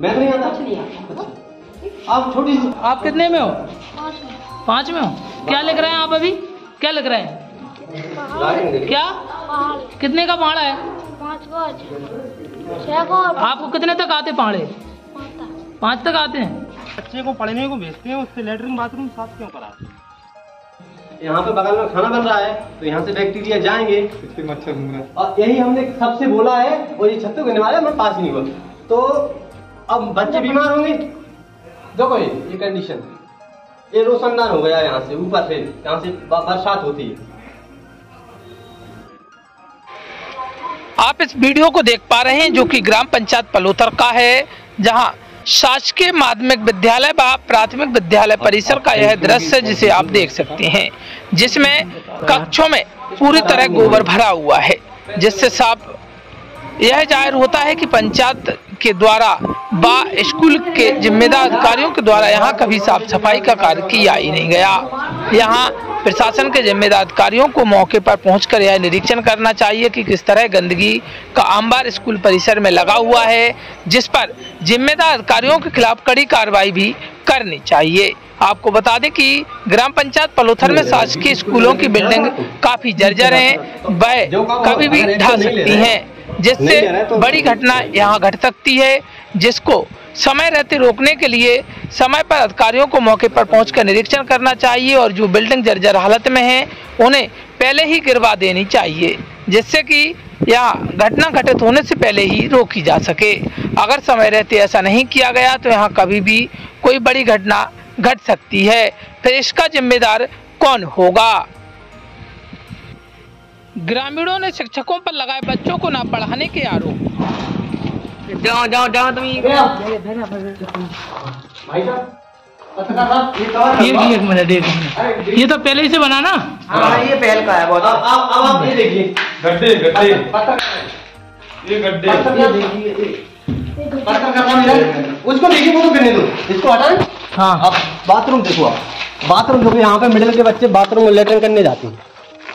मैं तो नहीं आता। कुछ नहीं आता। आप छोटी सी। आप कितने में हो? 5 में हो। क्या लिख रहे हैं आप अभी? क्या लिख रहे हैं? क्या? कितने का पहाड़ा है? 5 आपको कितने तक आते पहाड़े? 5 तक आते हैं। बच्चे को पढ़ने को भेजते हैं, उससे लेटरिन बाथरूम साफ क्यों कराते हैं? यहाँ पे बगल में खाना बन रहा है तो यहाँ से बैक्टीरिया जाएंगे, इसके मच्छर घूम रहे हैं। और यही हमने सबसे बोला है और ये छत्तू गिरने वाला है, मैं पास ही नहीं हुआ तो अब बच्चे बीमार होंगे। देखो ये कंडीशन, ये रोशनदान हो गया यहाँ से ऊपर से, यहाँ से बरसात होती है। आप इस वीडियो को देख पा रहे हैं जो कि ग्राम पंचायत पलोथर का है, जहां शासकीय माध्यमिक विद्यालय व प्राथमिक विद्यालय परिसर का यह दृश्य जिसे आप देख सकते हैं, जिसमें कक्षों में पूरी तरह गोबर भरा हुआ है, जिससे साफ यह जाहिर होता है कि पंचायत के द्वारा व स्कूल के जिम्मेदार अधिकारियों के द्वारा यहाँ कभी साफ सफाई का कार्य किया ही नहीं गया। यहाँ प्रशासन के जिम्मेदार अधिकारियों को मौके पर पहुंचकर यह निरीक्षण करना चाहिए कि किस तरह गंदगी का अंबार स्कूल परिसर में लगा हुआ है, जिस पर जिम्मेदार अधिकारियों के खिलाफ कड़ी कार्रवाई भी करनी चाहिए। आपको बता दें कि ग्राम पंचायत पलोथर में शासकीय स्कूलों की बिल्डिंग काफी जर्जर हैं, वह कभी भी ढह सकती हैं, जिससे बड़ी घटना यहाँ घट सकती है, जिसको समय रहते रोकने के लिए समय पर अधिकारियों को मौके पर पहुंचकर निरीक्षण करना चाहिए और जो बिल्डिंग जर्जर हालत में है उन्हें पहले ही गिरवा देनी चाहिए, जिससे कि यहाँ घटना घटित होने से पहले ही रोकी जा सके। अगर समय रहते ऐसा नहीं किया गया तो यहाँ कभी भी कोई बड़ी घटना घट सकती है, फिर इसका जिम्मेदार कौन होगा? ग्रामीणों ने शिक्षकों पर लगाए बच्चों को न पढ़ाने के आरोप। जाओ जाओ जाओ तुम ये एक मिनट ये तो पहले ही से बना ना। हाँ ये पहल का है बहुत। आप ये देखिए गड्ढे गड्ढे, ये गड्ढे, उसको देखिए, वो तो करने दो, इसको हटाएं। हाँ अब बाथरूम देखो, आप बाथरूम देखो, यहाँ पे मिडिल के बच्चे बाथरूम में लेटरिन करने जाते हैं,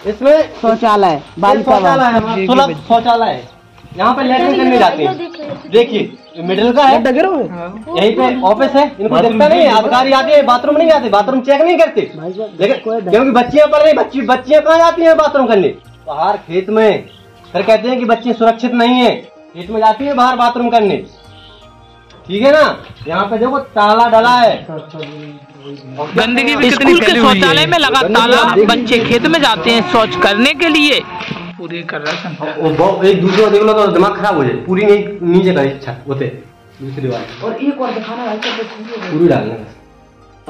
इसमें शौचालय सुलभ शौचालय है, यहाँ पे लेटरिन करने जाते हैं। देखिए मिडिल का है, यहीं पे ऑफिस है, इनको देखता नहीं है, अधिकारी आते हैं बाथरूम नहीं आते, बाथरूम चेक नहीं करते, लेकिन क्योंकि बच्चियां पढ़ रही, बच्चियां कहाँ जाती हैं बाथरूम करने? बाहर खेत में। फिर कहते हैं कि बच्चे सुरक्षित नहीं है, खेत में जाती है बाहर बाथरूम करने, ठीक है ना। यहाँ पे देखो ताला डला है, गंदगी भी स्कूल के शौचालय में लगा ताला, बच्चे खेत में जाते हैं शौच करने के लिए। पूरी कर रहा है एक दूसरे को देख लो तो दिमाग खराब हो जाए, पूरी नहीं नीचे का इच्छा होते दूसरी बात, और एक और दिखाना है पूरी डालना।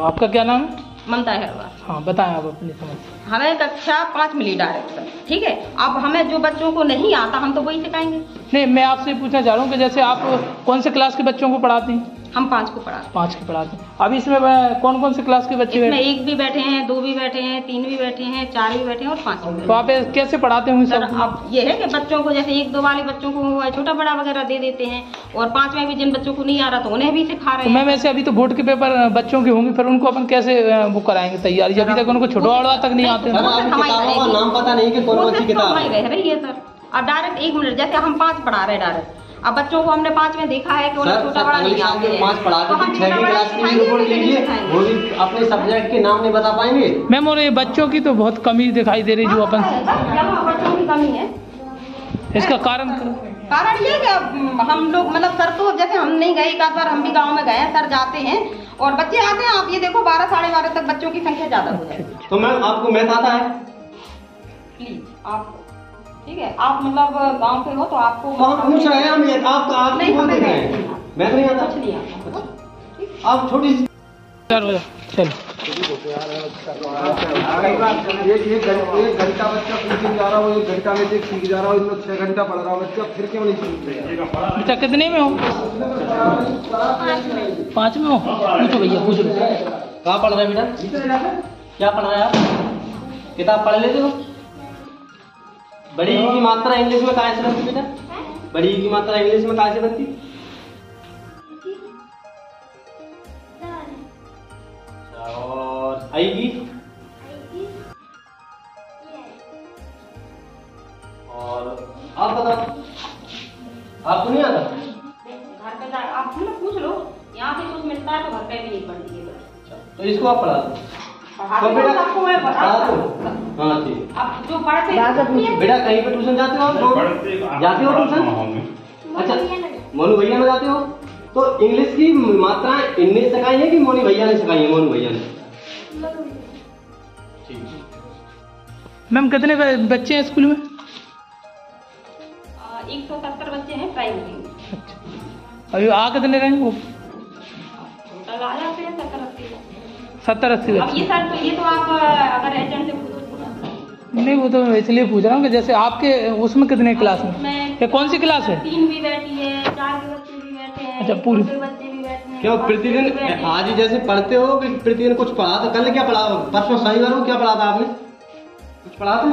आपका क्या नाम है? ममता है। हाँ बताएं आप अपनी समझ। हमें कक्षा 5 मिली डायरेक्ट, ठीक है। अब हमें जो बच्चों को नहीं आता हम तो वही सिखाएंगे। नहीं, मैं आपसे पूछना चाह रहा हूँ कि जैसे आप कौन से क्लास के बच्चों को पढ़ाते हैं? हम 5 को पढ़ाते हैं। 5 के पढ़ाते हैं। अभी इसमें कौन कौन से क्लास के बच्चे? इसमें 1 भी बैठे हैं, 2 भी बैठे हैं, 3 भी बैठे हैं, 4 भी बैठे हैं और 5 भी। तो आप कैसे पढ़ाते होंगे सर? सब? अब ये है कि बच्चों को जैसे 1-2 वाले बच्चों को छोटा बड़ा वगैरह दे देते हैं, और 5 में भी जिन बच्चों को नहीं आ रहा तो उन्हें भी सिखा रहे हैं। मैम वैसे अभी तो बोर्ड के पेपर बच्चों के होंगे, फिर उनको अपन कैसे वो कराएंगे तैयारी? अभी तक उनको छोटा बड़ा तक नहीं आते। नाम पता नहीं कि कौन सी किताब रह रही है सर। अब डायरेक्ट 1 मिनट, जैसे हम 5 पढ़ा रहे डायरेक्ट, अब बच्चों को हमने 5 में देखा है कि उन्हें छोटा बड़ा नहीं आते हैं, 5 पढ़ा तो हम 6वीं क्लास की रिपोर्ट लीजिए, वो भी अपने सब्जेक्ट के नाम नहीं बता पाएंगे। मैम और ये बच्चों की तो बहुत कमी दिखाई दे रही जो अपन बच्चों की कमी है। इसका कारण ये कि हम लोग मतलब सर तो जैसे हम नहीं गए, एक आध बार हम भी गांव में गए हैं, सर जाते हैं और बच्चे आते हैं। आप ये देखो 12 साढ़े 12 तक बच्चों की संख्या ज्यादा हो जाए। तो मैम आपको मैथ आता है? प्लीज आप, ठीक है, आप मतलब गांव के हो तो आपको पूछ रहे हैं हम, ये आप नहीं बोल रहे हैं मैं तो नहीं आता, कुछ नहीं आता। आप छोटी सी चलो एक घंटा बच्चा सीख जा रहा हो, 1 घंटा में सीख जा रहा हो, इनमें 6 घंटा पढ़ रहा हो बच्चा, फिर क्यों नहीं सीख रहा? बच्चा कितने में हो? 5 में हो? पूछो भैया पूछो। कहाँ पढ़ रहे हैं बेटा? क्या पढ़ रहे हैं आप? किताब पढ़ लेते हो? बड़ी ई की मात्रा इंग्लिश में कहाँ से बनती बेटा? बड़ी ई की मात्रा इंग्लिश में कहाँ से बनती? और आई की? और आप बताओ, आपको नहीं आता? घर पे आप पूछ लो, यहाँ से कुछ मिलता है तो घर पे भी नहीं पढ़ दिएगा। तो इसको आप पढ़ा दो। तो बेटा आपको मैं बता दूं। हाँ ठीक। अब जो पढ़ते बेटा कहीं पे ट्यूशन जाते हो आप? जाते हो ट्यूशन? अच्छा मोनू भैया में जाते हो? तो इंग्लिश की मात्राएं इनने सिखाई है कि मोनी भैया ने सिखाई है? मोनू भैया ने। ठीक। मैम कितने बच्चे हैं स्कूल में? 170 बच्चे हैं प्राइमरी में। अच्छा, अभी आ कितने रहे वो? टोटल आ जाते हैं 70-80। 70-80 अब ये सर तो ये तो आप अगर एजेंट से पूछो। नहीं वो तो मैं इसलिए पूछ रहा हूँ कि जैसे आपके उसमें कितने क्लास में? ये कौन सी क्लास है? 3 भी बैठी है, 4 के बच्चे भी बैठे हैं। अच्छा पूरी बच्चे भी बैठे हैं। क्यों प्रतिदिन आज ही जैसे पढ़ते हो कि प्रतिदिन कुछ पढ़ा था? कल क्या पढ़ा? परसों शनिवार को क्या पढ़ा था आपने? कुछ पढ़ा था?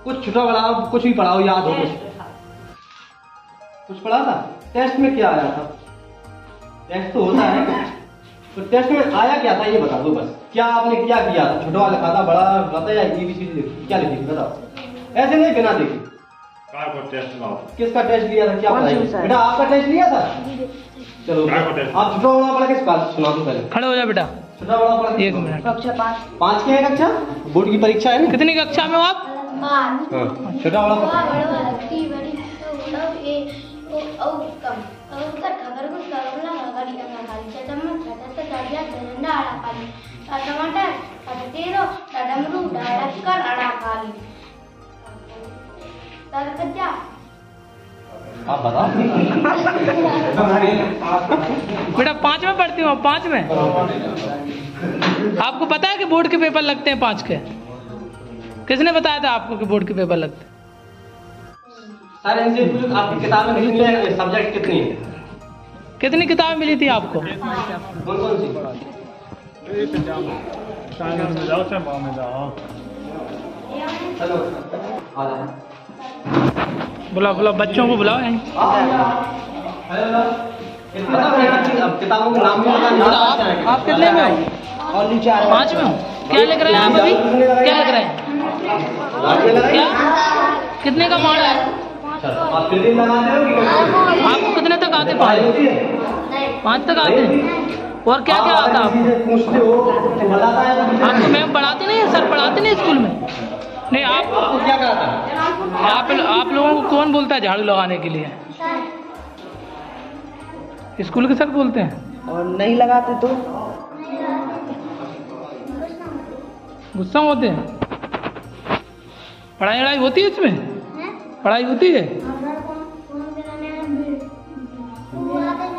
कुछ छुट्टा पढ़ाओ, कुछ भी पढ़ाओ, याद हो कुछ पढ़ा था? टेस्ट में क्या आया था? टेस्ट तो होता है, तो टेस्ट में आया क्या था ये बता दो बस। क्या आपने क्या किया था? छोटा लिखा था, बड़ा बताया, क्या लिखी थी बताओ। ऐसे नहीं बिना देखे। किसका टेस्ट लिया था? क्या पढ़ाई? बेटा आपका टेस्ट लिया था? चलो आप छोटा बड़ा पढ़ा के सुना दो पहले। खड़े हो जा बेटा। छोटा बड़ा पढ़ा 1 मिनट। कक्षा 5 की है कक्षा? बोर्ड की परीक्षा है ना? कितनी कक्षा में हो आप? हाँ छोटा बड़ा आप बताओ। बेटा 5 में पढ़ती हूँ? 5 में। आपको पता है कि बोर्ड के पेपर लगते हैं 5 के? किसने बताया था आपको कि बोर्ड के पेपर लगते हैं? सर इनसे पूछो आपकी किताबें कितनी है, सब्जेक्ट कितनी है? कितनी किताबें मिली थी आपको? कौन कौन सी? हेलो बुलाओ बच्चों को बुलाओ यहीं। किताबों के नाम भी आप कितने में हो? 5 में हो? क्या लिख रहे हैं आप अभी? क्या लिख रहे हैं? क्या कितने का पढ़ है? आपको कितने तक आते पढ़ाई? 5 तक आते हैं। और क्या क्या आता है आपको? आपको मैम पढ़ाते नहीं है? सर पढ़ाते नहीं स्कूल में? नहीं आपको क्या कराता है? आप लोगों को कौन बोलता है झाड़ू लगाने के लिए? स्कूल के सर बोलते हैं। और नहीं लगाते तो गुस्सा होते हैं। पढ़ाई वढ़ाई होती है इसमें? पढ़ाई होती है?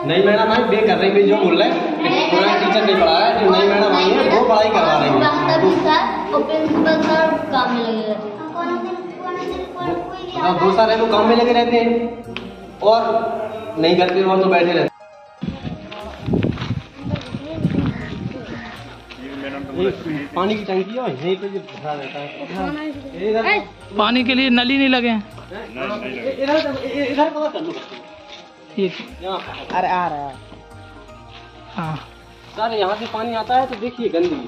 नहीं मैडम आई बे कर रही है, जो बोल रहे हैं पुराना टीचर नहीं पढ़ा रहा है, जो नई मैडम आई है वो पढ़ाई करवा रही है। दो साल है वो काम में लगे रहते हैं और नहीं करते और तो बैठे रहते। पानी की टंकी है यहीं पे जो भरा रहता है। पानी के लिए नली नहीं लगे हैं? इधर कवर कर लो। अरे आ रहा है। हाँ सर यहाँ से पानी आता है तो देखिए गंदगी,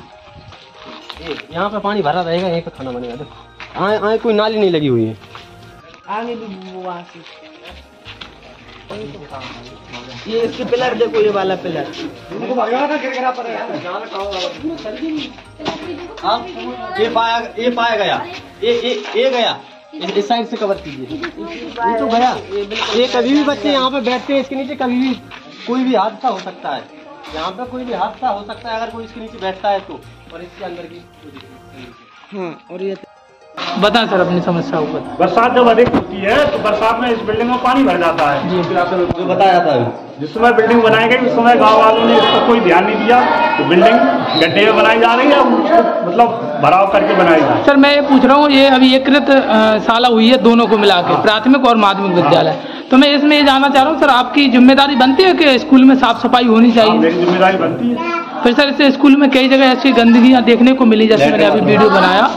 यहाँ पे पानी भरा रहेगा, यहीं पे खाना बनेगा। देखो आए कोई नाली नहीं लगी हुई है। आगे भी वहाँ से ये इसके पिलर देखो, ये वाला पिलर ये पाया गया, ये गया, इस साइड से कवर कीजिए। ये तो गया, ये कभी भी बच्चे यहाँ पे बैठते हैं, इसके नीचे कभी भी कोई भी हादसा हो सकता है। यहाँ पे कोई भी हादसा हो सकता है अगर कोई इसके नीचे बैठता है तो, और इसके अंदर की और ये बता सर अपनी समस्या ऊपर। बरसात जब अधिक होती है तो बरसात में इस बिल्डिंग में पानी भर जाता है। जो बताया था जिस समय बिल्डिंग बनाई गई उस समय गांव वालों ने इस पर कोई ध्यान नहीं दिया, तो बिल्डिंग गड्ढे में बनाई जा रही है, मतलब भराव करके बनाई जा रही है। सर मैं ये पूछ रहा हूँ, ये अभी एकीकृत शाला हुई है दोनों को मिला के, प्राथमिक और माध्यमिक विद्यालय, तो मैं इसमें ये जानना चाह रहा हूँ सर आपकी जिम्मेदारी बनती है कि स्कूल में साफ सफाई होनी चाहिए? मेरी जिम्मेदारी बनती है। फिर सर इस स्कूल में कई जगह ऐसी गंदगियाँ देखने को मिली, जैसे मैंने अभी वीडियो बनाया,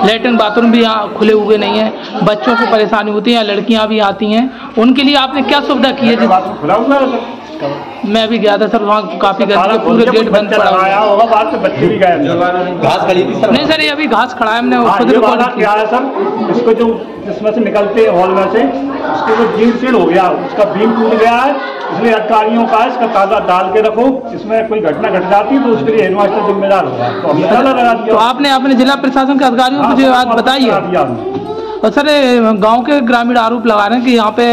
लेटरिन बाथरूम भी यहाँ खुले हुए नहीं है, बच्चों को परेशानी होती है, लड़कियाँ भी आती हैं, उनके लिए आपने क्या सुविधा की है? बाथरूम खुला हुआ है मैं अभी गया था सर, वहाँ काफी गर्मी, पूरे गेट बंद पड़ा आया होगा, बाद में बच्चे भी गए। घास खड़ी थी सर। नहीं सर, ये अभी घास खड़ा है, हमने खुद ये रिकॉर्ड वाला क्या है सर, इसको जो इसमें से निकलते हॉल में से उसको जो जीन सील हो गया, उसका बीम टूट गया है, इसलिए अधिकारियों का इसका ताजा डाल के रखो, इसमें कोई घटना घट जाती है तो उसके लिए हेडमास्टर जिम्मेदार होगा। तो हमने ताला लगा दिया। तो आपने अपने जिला प्रशासन के अधिकारियों को जो बात बताई है। और सर गांव के ग्रामीण आरोप लगा रहे हैं कि यहाँ पे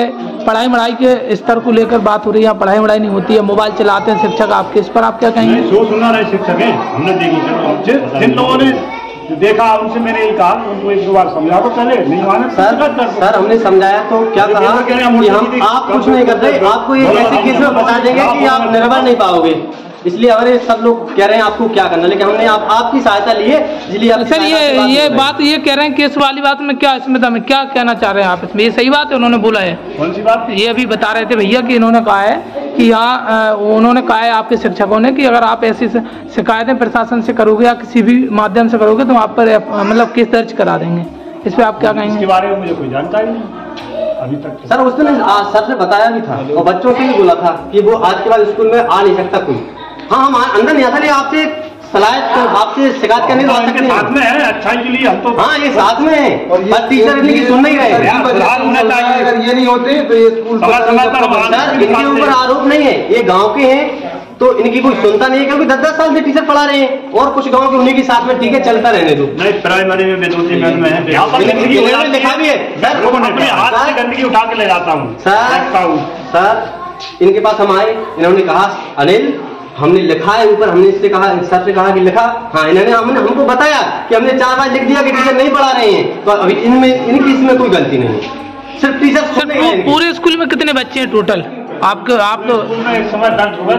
पढ़ाई वढ़ाई के स्तर को लेकर बात हो रही है, यहाँ पढ़ाई वढ़ाई नहीं होती है, मोबाइल चलाते हैं शिक्षक आपके, इस पर आप क्या कहेंगे? जो सुना रहे शिक्षक हैं, हमने देखी, जिन लोगों ने देखा उनसे मैंने यही कहा, उनको एक दो बार समझा तो चले, नहीं माने सर हमने समझाया तो क्या कहा कि हम आप कुछ नहीं करते, आपको एक ऐसे केस में बता देंगे कि आप निर्भर नहीं पाओगे, इसलिए हमारे सब लोग कह रहे हैं आपको क्या करना, लेकिन हमने आपकी सहायता ली है, इसलिए सर ये बात ये कह रहे हैं केस वाली बात में क्या इसमें क्या कहना चाह रहे हैं आप इसमें? ये सही बात है उन्होंने बोला है? कौन सी बात? ये अभी बता रहे थे भैया कि इन्होंने कहा है कि यहाँ उन्होंने कहा है आपके शिक्षकों ने कि अगर आप ऐसी शिकायतें प्रशासन से करोगे या किसी भी माध्यम से करोगे तो आप पर मतलब केस दर्ज करा देंगे, इस पर आप क्या कहेंगे? इसके बारे में मुझे कोई जानकारी नहीं अभी तक। सर उसने सर से बताया भी था और बच्चों से भी बोला था कि वो आज के बाद स्कूल में आ नहीं सकता कोई। हाँ हम अंदर नहीं आता, लेकिन आपसे सलाह तो आपसे शिकायत करने तो आ सकते हैं। साथ में है, अच्छा के लिए हम तो। हाँ ये साथ में है और टीचर इनकी सुन नहीं रहे। अगर ये नहीं होते तो ये स्कूल सर इनके ऊपर आरोप नहीं है, ये गांव के हैं तो इनकी कोई सुनता नहीं है, क्योंकि 10-10 साल से टीचर पढ़ा रहे हैं और कुछ गांव के उन्हीं के साथ में ठीक है चलता रहने दो। नहीं प्राइमरी में विद्युतीय में है, लिखा भी है सर, अपने हाथ से गंदगी उठा के ले जाता हूँ सर इनके पास हम आए, इन्होंने कहा अनिल हमने लिखा है ऊपर, हमने इससे कहा सर से कहा कि लिखा, हाँ इन्होंने हमको बताया कि हमने 4 बार लिख दिया कि टीचर नहीं पढ़ा रहे हैं, तो अभी इनकी इसमें कोई गलती नहीं है, सिर्फ टीचर। पूरे स्कूल में कितने बच्चे हैं टोटल आप इस समय दर्ज हुआ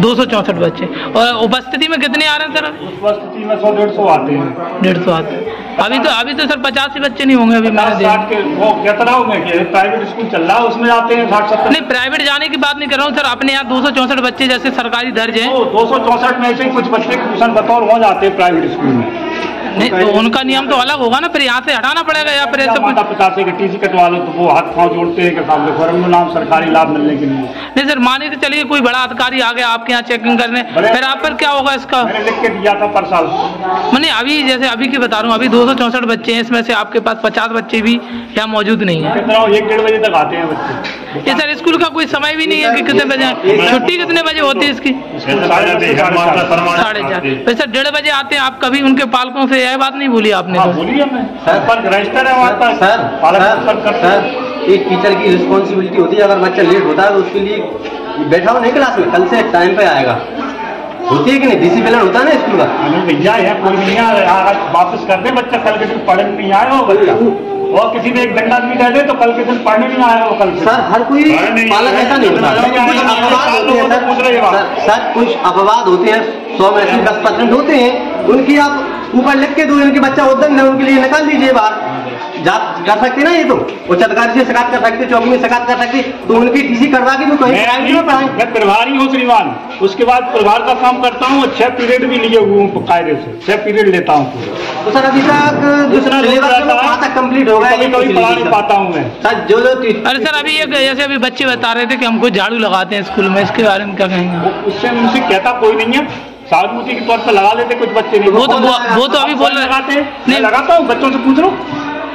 264 बच्चे, और उपस्थिति में कितने आ रहे हैं सर? उपस्थिति में 100-150 आते हैं। 150 आते हैं। अभी तो सर 50 बच्चे नहीं होंगे अभी मैंने देखा। वो कितना होंगे कि प्राइवेट स्कूल चल रहा है उसमें आते हैं 60-70। नहीं प्राइवेट जाने की बात नहीं कर रहा हूँ सर, अपने यहाँ 264 बच्चे जैसे सरकारी दर्ज है। 264 में से कुछ बच्चे ट्यूशन बतौर हो जाते हैं प्राइवेट स्कूल में। नहीं तो उनका नियम तो अलग होगा ना, फिर यहाँ से हटाना पड़ेगा या फिर ऐसे माता पिता से टीसी कटवा लो तो वो हाथ पाँव जोड़ते हैं कि सामने फॉर्म नाम सरकारी लाभ मिलने के लिए। नहीं सर माने तो चलिए कोई बड़ा अधिकारी आ गया आपके यहाँ चेकिंग करने, फिर आप पर क्या होगा इसका? मैंने लिख के दिया था पर साल। मैंने अभी जैसे अभी की बता रहा हूँ, अभी 264 बच्चे हैं, इसमें से आपके पास 50 बच्चे भी यहाँ मौजूद नहीं है। 1-1:30 बजे तक आते हैं बच्चे। ये सर स्कूल का कोई समय भी नहीं है कि कितने बजे छुट्टी कितने बजे होती है इसकी? 4:30। फिर सर 1:30 बजे आते हैं, आप कभी उनके पालकों से यह बात नहीं बोली आपने? बोली हमने सर, रजिस्टर है हमारे पास सर एक टीचर की रिस्पॉन्सिबिलिटी होती है, अगर बच्चा लेट होता है तो उसके लिए बैठा हो नहीं क्लास में, कल से टाइम पे आएगा, होती है कि नहीं? डिसिप्लिन होता है ना स्कूल का। भैया है कोई नहीं आया, वापस कर दे बच्चा, कल के दिन पढ़ने नहीं आया हो बच्चा, और किसी ने एक डंडा भी दे दे तो कल के दिन पढ़ने नहीं आया हो। कल सर हर कोई पालक ऐसा नहीं होता, सर कुछ अपवाद होते हैं 100 में से 10% होते हैं, उनकी आप ऊपर लिख के दो, इनके बच्चा उद्यम है उनके लिए निकाल दीजिए बाहर, कर सकते ना, ये तो उच्च अधिकारी से शिकायत कर सकते, चौकी में शिकायत कर सकते, तो उनकी टीसी करवा के भी कहीं प्राइवेट में पढ़ाएं। मैं प्रभारी हूँ श्रीमान, उसके बाद प्रभार का काम करता हूँ, 6 पीरियड भी लिए हुए हूँ कायदे से, 6 पीरियड लेता हूँ। तो सर अभी तक दूसरा तक कंप्लीट हो गया, कभी पढ़ा नहीं पाता हूँ मैं सर जो। अरे सर अभी जैसे अभी बच्चे बता रहे थे कि हमको झाड़ू लगाते हैं स्कूल में, इसके बारे में क्या कहेंगे? उससे उनसे कहता कोई नहीं है, सहानुभूति के तौर पर लगा लेते कुछ बच्चे नहीं। वो तो अभी बोल रहे लगाते नहीं, लगाता हूँ बच्चों से पूछ लो,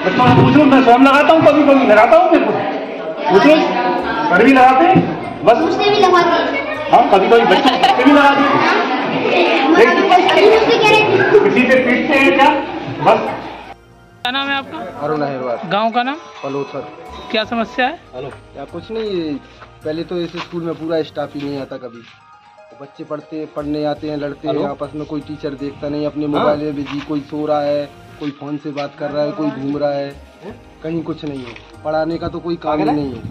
मैं स्वयं लगाता हूँ, कभी कभी लगाता हूँ, मेरे को पूछ लो, घर भी लगाते हैं बस, उससे भी लगाते। हाँ कभी कभी बच्चों से भी लगाते हैं, किसी से पीटते हैं क्या बस। क्या नाम है आपका? अरुण अहिरवार। गाँव का नाम? पलोथर। क्या समस्या है? क्या कुछ नहीं, पहले तो इस स्कूल में पूरा स्टाफ ही नहीं आता, कभी बच्चे पढ़ने आते हैं, लड़ते हैं आपस में, कोई टीचर देखता नहीं, अपने मोबाइल में बिजी, कोई सो रहा है, कोई फोन से बात कर रहा है, कोई घूम रहा है, कहीं कुछ नहीं है, पढ़ाने का तो कोई काम ही नहीं है।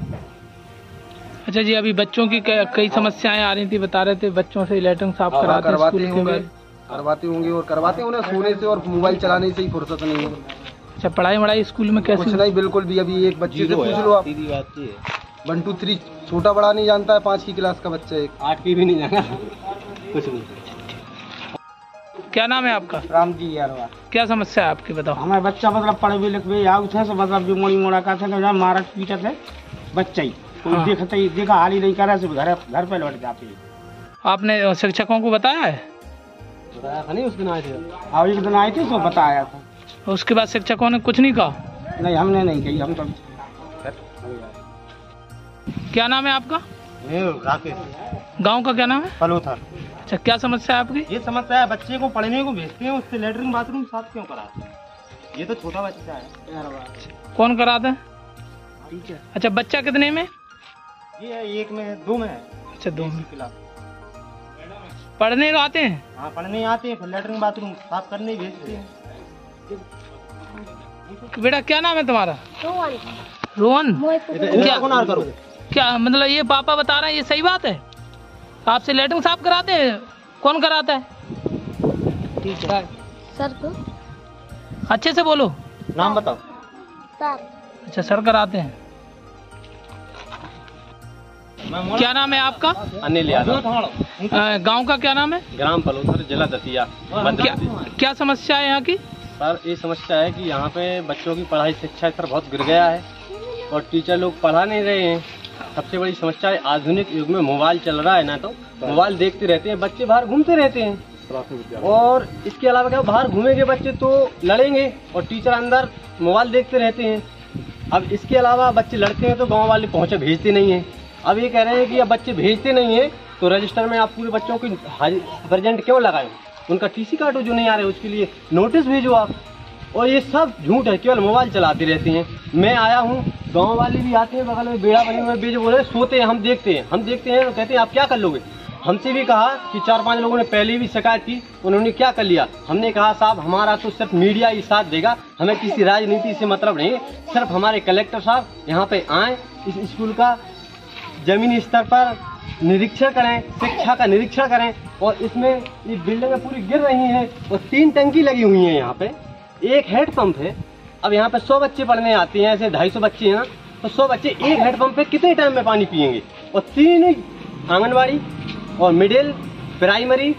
अच्छा जी, अभी बच्चों की कई समस्याएं आ रही थी, बता रहे थे बच्चों से लैट्रिन साफ करवाते होंगे और करवाते उन्हें सोने से और मोबाइल चलाने से ही फुर्सत नहीं है। अच्छा पढ़ाई वढ़ाई स्कूल में कैसे? कुछ नहीं, बिल्कुल भी। अभी एक बच्चे से पूछ लो आप, 1 2 3 छोटा बड़ा नहीं जानता है, 5 की क्लास का बच्चा, 8 की भी नहीं जाना कुछ नहीं। क्या नाम है आपका? राम जी यारवा। क्या समस्या है आपकी, बताओ। हमारे बच्चा मतलब पढ़े भी लिखे आउ थे, मतलब जो मोड़ी मोड़ा का थे, मारा पीटा थे बच्चा ही कोई देखा हाल ही नहीं कर रहा, सिर्फ घर पे लौट जाते हैं। आपने शिक्षकों को बताया है? बताया था नहीं, उस दिन आए थे। हाँ एक दिन आए थे तो बताया था। उसके बाद शिक्षकों ने कुछ नहीं कहा? नहीं हमने नहीं कही, हम तो क्या नाम है आपका? राकेश। गांव का क्या नाम है? पलोथर। अच्छा, क्या समस्या है आपकी? ये समस्या है, बच्चे को पढ़ने को भेजते हैं, उससे लेटरिन बाथरूम साफ क्यों कराते हैं? ये तो छोटा बच्चा है। कौन कराता है? अच्छा, बच्चा कितने में? ये है 1 में है, 2 में है। अच्छा, 2 में। क्लास। पढ़ने को आते हैं? हाँ पढ़ने आते हैं, फिर लेटरिन बाथरूम साफ करने भेजते हैं। बेटा क्या नाम है तुम्हारा? रोहन। क्या मतलब ये पापा बता रहे हैं, ये सही बात है? आपसे लेटरिन साफ कराते हैं? कौन कराता है? ठीक है सर को अच्छे से बोलो, नाम बताओ। सर। अच्छा, सर कराते हैं। क्या नाम है आपका? अनिल यादव। गांव का क्या नाम है? ग्राम पलोथर, जिला दतिया। क्या समस्या है यहाँ की? सर ये समस्या है कि यहाँ पे बच्चों की पढ़ाई शिक्षा स्तर बहुत गिर गया है और टीचर लोग पढ़ा नहीं रहे हैं। सबसे बड़ी समस्या है, आधुनिक युग में मोबाइल चल रहा है ना, तो मोबाइल देखते रहते हैं, बच्चे बाहर घूमते रहते हैं। और इसके अलावा क्या, बाहर घूमेंगे बच्चे तो लड़ेंगे और टीचर अंदर मोबाइल देखते रहते हैं। अब इसके अलावा बच्चे लड़ते हैं तो गाँव वाले पहुँचे भेजते नहीं हैं। अब ये कह रहे हैं कि अब बच्चे भेजते नहीं हैं तो रजिस्टर में आप पूरे बच्चों की प्रेजेंट क्यों लगाएं, उनका टीसी काटो जो नहीं आ रहे उसके लिए नोटिस भेजो आप। और ये सब झूठ है, केवल मोबाइल चलाते रहते हैं। मैं आया हूँ, गांव वाले भी आते हैं, बगल में बेड़ा बने हुए बेच बोले सोते हैं, हम देखते हैं तो कहते हैं आप क्या कर लोगे। हमसे भी कहा कि 4-5 लोगों ने पहले भी शिकायत की, उन्होंने क्या कर लिया। हमने कहा साहब हमारा तो सिर्फ मीडिया ही साथ देगा, हमें किसी राजनीति से मतलब नहीं, सिर्फ हमारे कलेक्टर साहब यहाँ पे आए, इस स्कूल का जमीनी स्तर पर निरीक्षण करें, शिक्षा का निरीक्षण करें। और इसमें ये बिल्डिंगें पूरी गिर रही हैं और 3 टंकी लगी हुई हैं यहाँ पे, 1 हेड पंप है। अब यहाँ पे 100 बच्चे पढ़ने आते हैं, ऐसे 250 बच्चे हैं ना, तो 100 बच्चे 1 हेड पंप पे कितने टाइम में पानी पियेंगे। और 3 आंगनबाड़ी और मिडिल प्राइमरी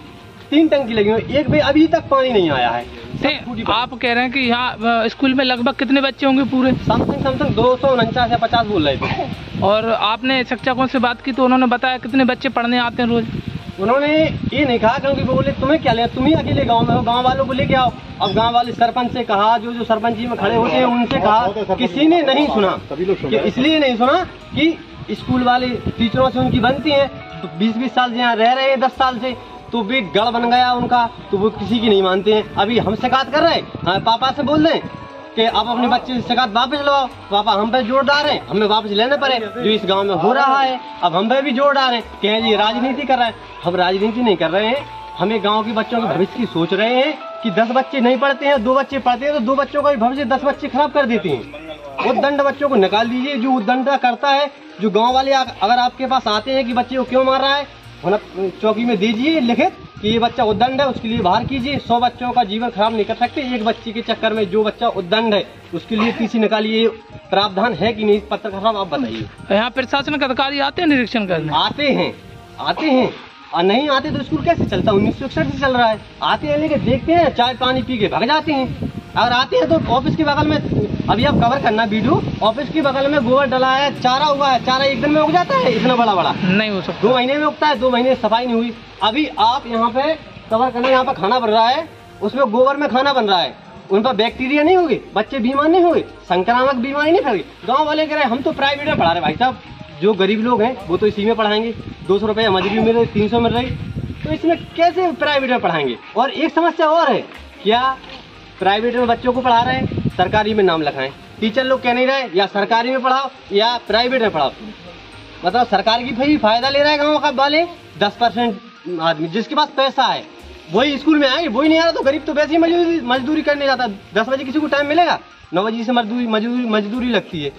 3 टंकी लगी हुई, एक भी अभी तक पानी नहीं आया है। आप कह रहे हैं कि यहाँ स्कूल में लगभग कितने बच्चे होंगे पूरे? समथिंग 249 या 50 बोल रहे थे। और आपने शिक्षकों से बात की तो उन्होंने बताया कितने बच्चे पढ़ने आते हैं रोज? उन्होंने ये नहीं कहा, क्योंकि वो बोले तुम्हें क्या ले, तुम ही अकेले गांव में हो, गांव वालों को लेके आओ। अब गांव वाले सरपंच से कहा, जो सरपंच जी में खड़े होते हैं उनसे कहा, किसी ने नहीं सुना। इसलिए नहीं सुना कि स्कूल वाले टीचरों से उनकी बनती है, 20-20 साल से यहाँ रह रहे हैं, 10 साल से, तो भी गढ़ बन गया उनका, तो वो किसी की नहीं मानते हैं। अभी हम शिकायत कर रहे हैं, पापा से बोल दें कि आप अपने बच्चे से शिकायत वापस लो। पापा हम पे जोर डाल रहे हैं, हमें वापस लेने पड़े, जो इस गांव में हो रहा है। अब हम पे भी जोर डाल रहे हैं कि ये राजनीति कर रहे हैं। हम राजनीति नहीं कर रहे हैं, हमें गांव के बच्चों के भविष्य की सोच रहे हैं कि 10 बच्चे नहीं पढ़ते हैं, 2 बच्चे पढ़ते हैं, तो 2 बच्चों का भविष्य 10 बच्चे खराब कर देते हैं। उद्दंड बच्चों को निकाल दीजिए, जो उद्दंड करता है, जो गाँव वाले अगर आपके पास आते हैं कि बच्चे को क्यों मार रहा है, चौकी में दीजिए लिखित कि ये बच्चा उद्दंड है, उसके लिए बाहर कीजिए। 100 बच्चों का जीवन खराब नहीं कर सकते, एक बच्चे के चक्कर में जो बच्चा उद्दंड है उसके लिए टीसी निकालिए। प्रावधान है कि नहीं पत्रकार साहब, आप बताइए। यहाँ प्रशासनिक अधिकारी आते हैं निरीक्षण करने? आते हैं और नहीं आते तो स्कूल कैसे चलता? 1961 से चल रहा है। आते हैं लेके देखते हैं, चाय पानी पी के भाग जाते हैं। अगर आते हैं तो ऑफिस के बगल में, अभी आप कवर करना वीडियो, ऑफिस के बगल में गोबर डला है, चारा हुआ है, चारा एक दिन में उग जाता है, इतना बड़ा नहीं हो सकता। 2 महीने में उगता है, 2 महीने सफाई नहीं हुई। अभी आप यहाँ पे कवर करना, यहाँ पे खाना बन रहा है, उसमें गोबर में खाना बन रहा है, उन पर बैक्टीरिया नहीं होगी, बच्चे बीमार नहीं होंगे, संक्रामक बीमारी नहीं फैलेगी। गाँव वाले कह रहे हैं हम तो प्राइवेट में पढ़ा रहे। भाई साहब, जो गरीब लोग हैं वो तो इसी में पढ़ाएंगे, 200 रुपये मजदूरी मिल रही, 300 मिल रही, तो इसमें कैसे प्राइवेट में पढ़ाएंगे। और एक समस्या और है, क्या प्राइवेट में बच्चों को पढ़ा रहे हैं, सरकारी में नाम लिखाएं। टीचर लोग कह नहीं रहे या सरकारी में पढ़ाओ या प्राइवेट में पढ़ाओ। मतलब सरकार की फायदा ले रहा है गाँव का वाले, 10% आदमी जिसके पास पैसा है वही स्कूल में आएंगे, वही नहीं आ रहा तो गरीब तो वैसे ही मजदूरी करने जाता। 10 बजे किसी को टाइम मिलेगा, 9 बजे से मजदूरी लगती है,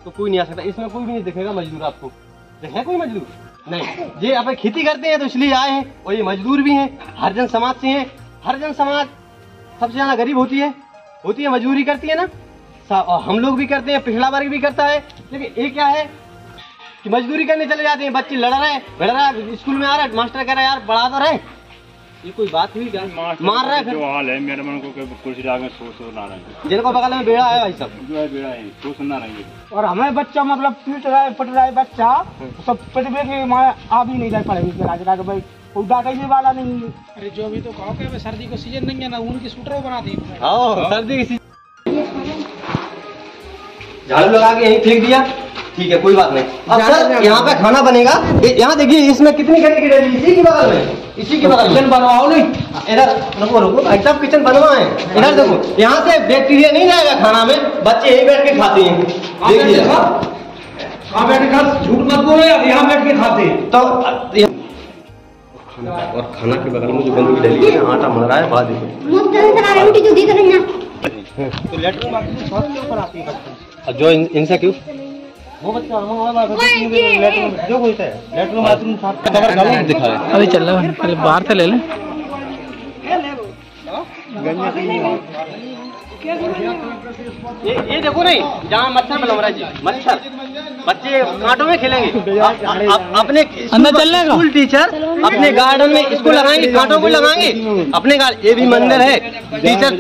तो कोई नहीं आ सकता। इसमें कोई भी नहीं दिखेगा मजदूर, आपको देखे कोई मजदूर नहीं। ये आप खेती करते हैं तो इसलिए आए हैं, और ये मजदूर भी हैं, हरिजन समाज से हैं। हरिजन समाज सबसे ज्यादा गरीब होती है, मजदूरी करती है ना, और हम लोग भी करते हैं, पिछड़ा वर्ग भी करता है। लेकिन ये क्या है कि मजदूरी करने चले जाते हैं, बच्चे लड़ रहे हैं, भिड़ रहा है, स्कूल में आ रहा है, मास्टर कह रहा है यार पढ़ा तो रहे, ये कोई बात हुई क्या? मार रहा है जो हाल है मेरे मन को कुर्सी डाल सो ना रहे, जिनको बगल में बेड़ा है भाई सब जो है बेड़ा है तो सुनना रहेंगे। और हमें बच्चा मतलब पीट रहा है पट रहा है बच्चा, सब पटवे के माँ आ भी नहीं जाए पड़ेगी राजा भाई कोई डाकने वाला नहीं है। अरे जो भी तो कहो कि सर्दी को सीजन नहीं है ना, ऊन की स्वेटर बना दी। हाँ सर्दी की झाड़ू लगा के यहीं फेंक दिया, ठीक है कोई बात नहीं। अब सर यहाँ पे खाना बनेगा, यहाँ देखिए इसमें कितनी गंदगी डली, इसी की बगल में, इसी की बगल में बनवाओ नहीं। इधर रुको रुको भाई साहब, किचन बनवाए इधर देखो, यहाँ से बैक्टीरिया नहीं जाएगा खाना में, बच्चे यहीं बैठ के खाते हैं। देखिए कहाँ बैठ के झूठ मत बोलो यार, यहाँ बैठ के खाते हैं तो और खाना के बगल में जो गंदगी डली है, आटा मर रहा है, बात तो लेटर बाथरूम शौच के ऊपर आती है। और जो इनसे क्यों वो बच्चा जो बोलते हैं लेटर बाथरूम साफ दिखा है अभी चल रहा है, पहले बाहर से ले लें। ये देखो नहीं, जहाँ मच्छर बलवरा जी, मच्छर बच्चे कांटों में खेलेंगे। अपने अंदर चलने का स्कूल टीचर अपने गार्डन में इसको लगाएंगे, कांटों को लगाएंगे अपने गार्डन। ये भी मंदिर है टीचर।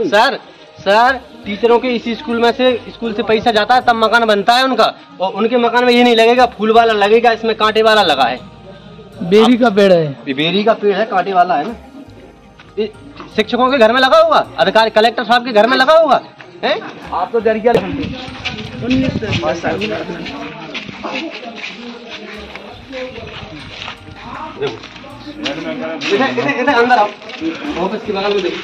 सर सर टीचरों के इसी स्कूल में से, स्कूल से पैसा जाता है तब मकान बनता है उनका, और उनके मकान में ये नहीं लगेगा फूल वाला लगेगा, इसमें कांटे वाला लगा है। बेरी का पेड़ है, बेरी का पेड़ है, कांटे वाला है ना। शिक्षकों के घर में लगा होगा, अधिकारी कलेक्टर साहब के घर में लगा होगा है। आप तो जरिया इधर अंदर आओ, ऑफिस के बगल में देखो,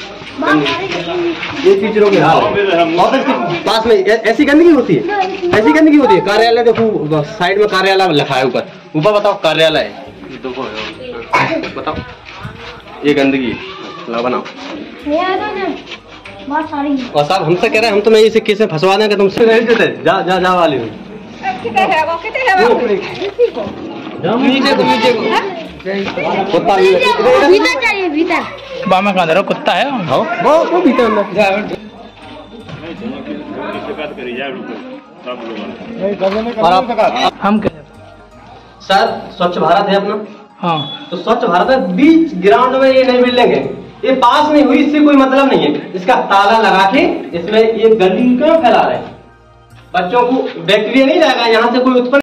ये टीचरों के हाल ऑफिस के पास में ऐसी गंदगी होती है, ऐसी गंदगी होती है। कार्यालय देखो साइड में कार्यालय लिखा है, ऊपर ऊपर बताओ कार्यालय देखो, बताओ ये गंदगी बनाओ। और साहब हमसे कह रहे हैं, हम तुम्हें इसे कैसे फंसवा देंगे, तुमसे नहीं देते। जा जा जा वाली हुई कुत्ता बामा कहाँ दे कुत्ता है वो भीतर हम सर स्वच्छ भारत है अपना। हाँ तो स्वच्छ भारत में बीच ग्राउंड में ये नई बिल्डिंग है, ये पास नहीं हुई, इससे कोई मतलब नहीं है। इसका ताला लगा के इसमें ये गंदगी क्यों फैला रहे हैं? बच्चों को बैक्टीरिया नहीं जाएगा यहाँ से कोई उत्पन्न